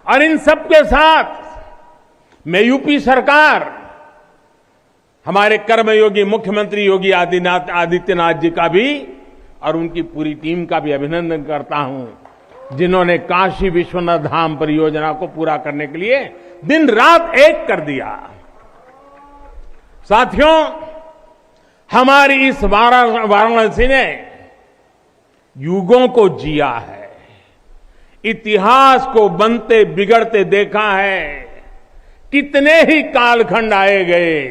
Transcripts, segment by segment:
और इन सब के साथ मैं यूपी सरकार, हमारे कर्मयोगी मुख्यमंत्री योगी आदित्यनाथ जी का भी और उनकी पूरी टीम का भी अभिनंदन करता हूं, जिन्होंने काशी विश्वनाथ धाम परियोजना को पूरा करने के लिए दिन रात एक कर दिया। साथियों, हमारी इस वाराणसी ने युगों को जिया है, इतिहास को बनते बिगड़ते देखा है। कितने ही कालखंड आए गए,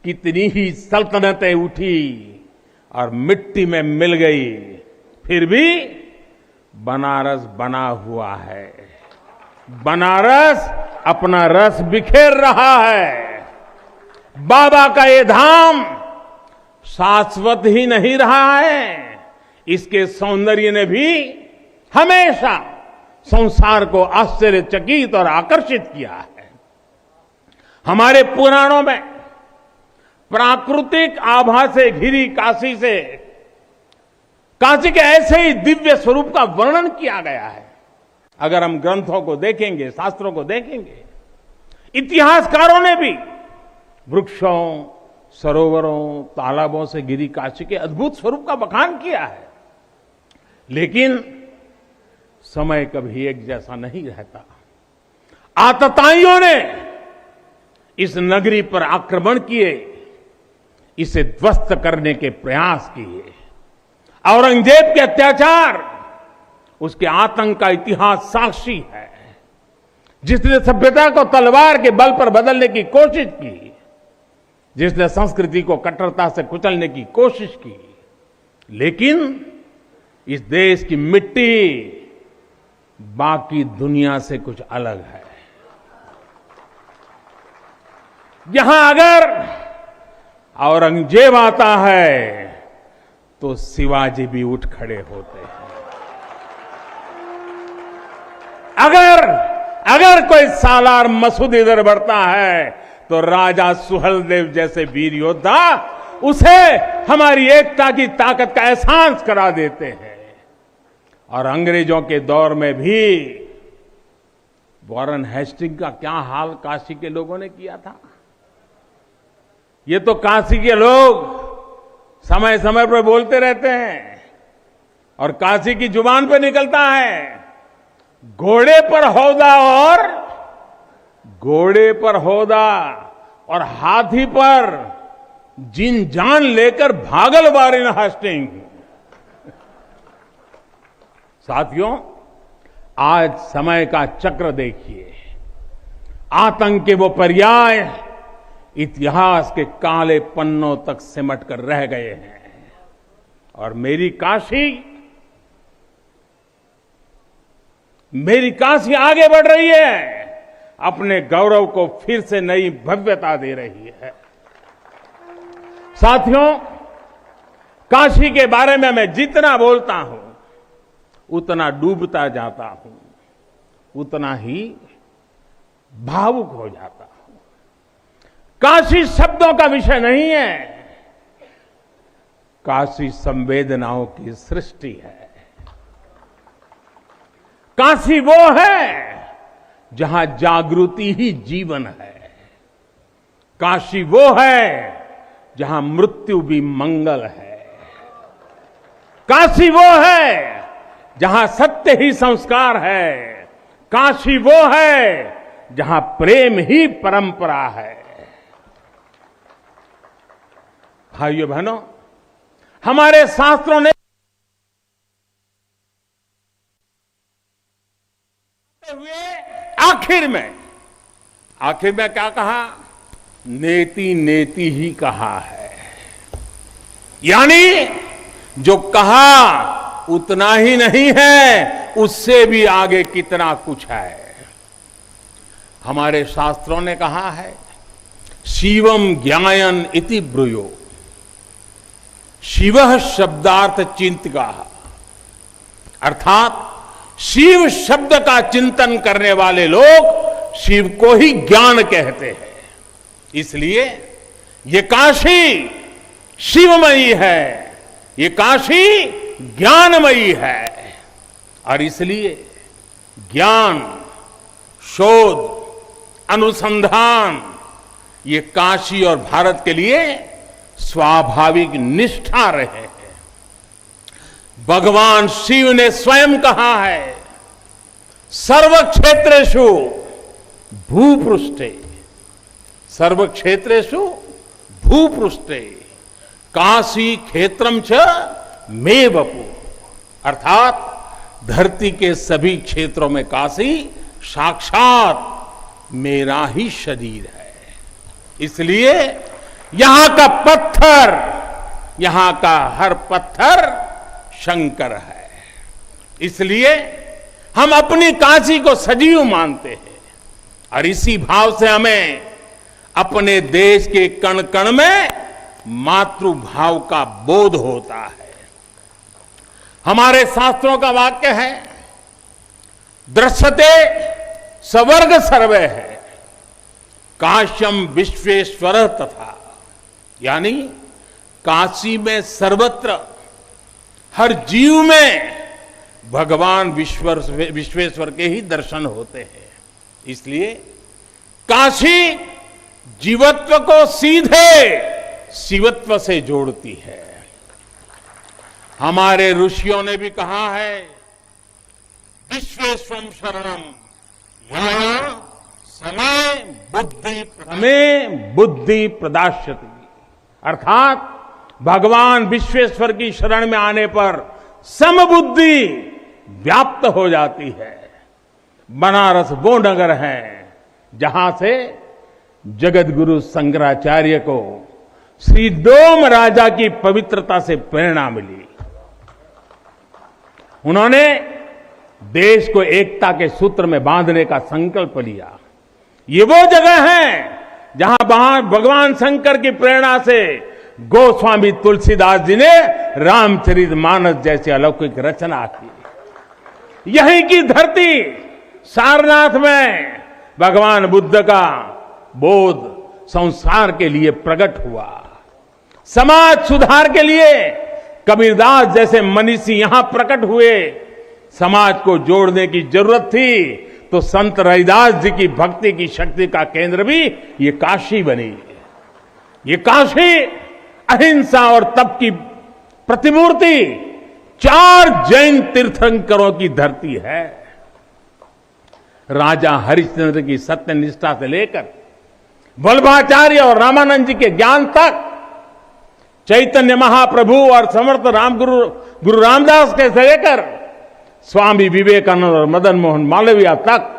कितनी ही सल्तनतें उठी और मिट्टी में मिल गई, फिर भी बनारस बना हुआ है। बनारस अपना रस बिखेर रहा है। बाबा का ये धाम शाश्वत ही नहीं रहा है, इसके सौंदर्य ने भी हमेशा संसार को आश्चर्यचकित और आकर्षित किया है। हमारे पुराणों में प्राकृतिक आभा से घिरी काशी के ऐसे ही दिव्य स्वरूप का वर्णन किया गया है। अगर हम ग्रंथों को देखेंगे, शास्त्रों को देखेंगे, इतिहासकारों ने भी वृक्षों, सरोवरों, तालाबों से घिरी काशी के अद्भुत स्वरूप का बखान किया है। लेकिन समय कभी एक जैसा नहीं रहता। आतताइयों ने इस नगरी पर आक्रमण किए, इसे ध्वस्त करने के प्रयास किए। औरंगजेब के अत्याचार, उसके आतंक का इतिहास साक्षी है, जिसने सभ्यता को तलवार के बल पर बदलने की कोशिश की, जिसने संस्कृति को कट्टरता से कुचलने की कोशिश की। लेकिन इस देश की मिट्टी बाकी दुनिया से कुछ अलग है। यहां अगर औरंगजेब आता है तो शिवाजी भी उठ खड़े होते हैं। अगर कोई सालार मसूद इधर बढ़ता है तो राजा सुहेलदेव जैसे वीर योद्धा उसे हमारी एकता की ताकत का एहसास करा देते हैं। और अंग्रेजों के दौर में भी वॉरेन हेस्टिंग का क्या हाल काशी के लोगों ने किया था। ये तो काशी के लोग समय समय पर बोलते रहते हैं और काशी की जुबान पे निकलता है, घोड़े पर होदा और हाथी पर जिन जान लेकर भागल वॉरेन हेस्टिंग। साथियों, आज समय का चक्र देखिए, आतंक के वो पर्याय इतिहास के काले पन्नों तक सिमट कर रह गए हैं। और मेरी काशी आगे बढ़ रही है, अपने गौरव को फिर से नई भव्यता दे रही है। साथियों, काशी के बारे में मैं जितना बोलता हूं उतना डूबता जाता हूं, उतना ही भावुक हो जाता हूं। काशी शब्दों का विषय नहीं है, काशी संवेदनाओं की सृष्टि है। काशी वो है जहां जागृति ही जीवन है। काशी वो है जहां मृत्यु भी मंगल है। काशी वो है जहां सत्य ही संस्कार है। काशी वो है जहां प्रेम ही परंपरा है। भाइयों बहनों, हमारे शास्त्रों ने आखिर में क्या कहा? नेति नेति ही कहा है। यानी जो कहा उतना ही नहीं है, उससे भी आगे कितना कुछ है। हमारे शास्त्रों ने कहा है, शिवम ज्ञायन इति ब्रूयो, शिवः शब्दार्थ चिंतका, अर्थात शिव शब्द का चिंतन करने वाले लोग शिव को ही ज्ञान कहते हैं। इसलिए ये काशी शिवमयी है, ये काशी ज्ञानमयी है। और इसलिए ज्ञान शोध, अनुसंधान, ये काशी और भारत के लिए स्वाभाविक निष्ठा रहे हैं। भगवान शिव ने स्वयं कहा है, सर्व क्षेत्रेषु भूपृष्ठे, सर्व क्षेत्रेषु भूपृष्ठे काशी क्षेत्रम च मे वपु, अर्थात धरती के सभी क्षेत्रों में काशी साक्षात मेरा ही शरीर है। इसलिए यहां का पत्थर, यहां का हर पत्थर शंकर है। इसलिए हम अपनी काशी को सजीव मानते हैं और इसी भाव से हमें अपने देश के कण कण में मातृभाव का बोध होता है। हमारे शास्त्रों का वाक्य है, दृश्यते स्वर्ग सर्वे है, काश्यम विश्वेश्वर तथा, यानी काशी में सर्वत्र हर जीव में भगवान विश्वेश्वर के ही दर्शन होते हैं। इसलिए काशी जीवत्व को सीधे शिवत्व से जोड़ती है। हमारे ऋषियों ने भी कहा है, विश्वेश्वरम शरणम समय बुद्धि प्रदास्यति, अर्थात भगवान विश्वेश्वर की शरण में आने पर समबुद्धि व्याप्त हो जाती है। बनारस वो नगर है जहां से जगत गुरु शंकराचार्य को श्री डोम राजा की पवित्रता से प्रेरणा मिली। उन्होंने देश को एकता के सूत्र में बांधने का संकल्प लिया। ये वो जगह है जहां भगवान शंकर की प्रेरणा से गोस्वामी तुलसीदास जी ने रामचरितमानस जैसी अलौकिक रचना की। यहीं की धरती सारनाथ में भगवान बुद्ध का बोध संसार के लिए प्रकट हुआ। समाज सुधार के लिए कबीरदास जैसे मनीषी यहां प्रकट हुए। समाज को जोड़ने की जरूरत थी तो संत रविदास जी की भक्ति की शक्ति का केंद्र भी ये काशी बनी। ये काशी अहिंसा और तप की प्रतिमूर्ति 4 जैन तीर्थंकरों की धरती है। राजा हरिश्चंद्र की सत्यनिष्ठा से लेकर वल्लभाचार्य और रामानंद जी के ज्ञान तक, चैतन्य महाप्रभु और समर्थ गुरु रामदास के से लेकर स्वामी विवेकानंद और मदन मोहन मालवीय तक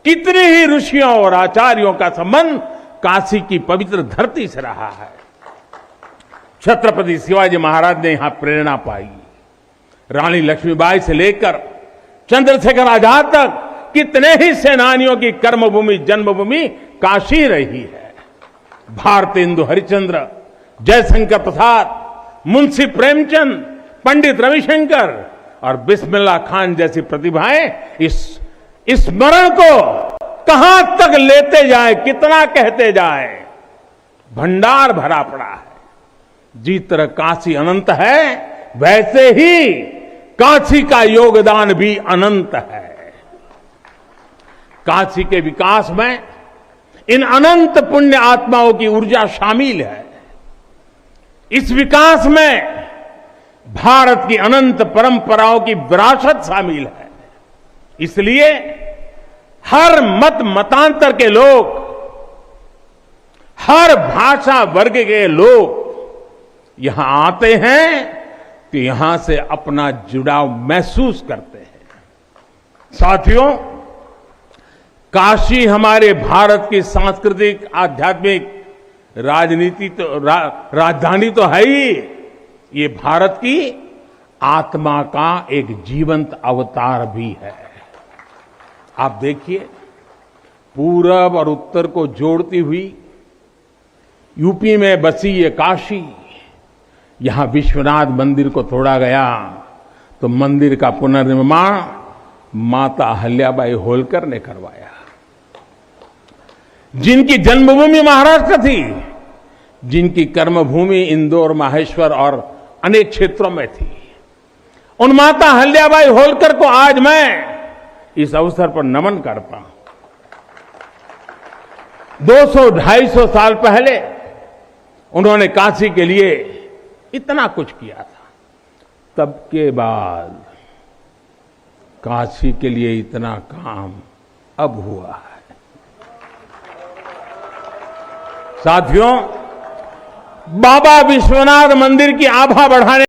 कितने ही ऋषियों और आचार्यों का संबंध काशी की पवित्र धरती से रहा है। छत्रपति शिवाजी महाराज ने यहां प्रेरणा पाई। रानी लक्ष्मीबाई से लेकर चंद्रशेखर आजाद तक कितने ही सेनानियों की कर्मभूमि जन्मभूमि काशी रही है। भारतेंदु हरिश्चंद्र, जयशंकर प्रसाद, मुंशी प्रेमचंद, पंडित रविशंकर और बिस्मिल्लाह खान जैसी प्रतिभाएं इस स्मरण को कहां तक लेते जाए, कितना कहते जाए, भंडार भरा पड़ा है। जिस तरह काशी अनंत है वैसे ही काशी का योगदान भी अनंत है। काशी के विकास में इन अनंत पुण्य आत्माओं की ऊर्जा शामिल है। इस विकास में भारत की अनंत परंपराओं की विरासत शामिल है। इसलिए हर मत मतांतर के लोग, हर भाषा वर्ग के लोग यहां आते हैं तो यहां से अपना जुड़ाव महसूस करते हैं। साथियों, काशी हमारे भारत की सांस्कृतिक, आध्यात्मिक, राजधानी तो है ही, ये भारत की आत्मा का एक जीवंत अवतार भी है। आप देखिए, पूरब और उत्तर को जोड़ती हुई यूपी में बसी ये काशी, यहां विश्वनाथ मंदिर को तोड़ा गया तो मंदिर का पुनर्निर्माण माता अहल्याबाई होलकर ने करवाया। जिनकी जन्मभूमि महाराष्ट्र थी, जिनकी कर्मभूमि इंदौर, माहेश्वर और अनेक क्षेत्रों में थी, उन माता अहल्याबाई होलकर को आज मैं इस अवसर पर नमन करता हूं। 200-250 साल पहले उन्होंने काशी के लिए इतना कुछ किया था। तब के बाद काशी के लिए इतना काम अब हुआ है। साथियों, बाबा विश्वनाथ मंदिर की आभा बढ़ाने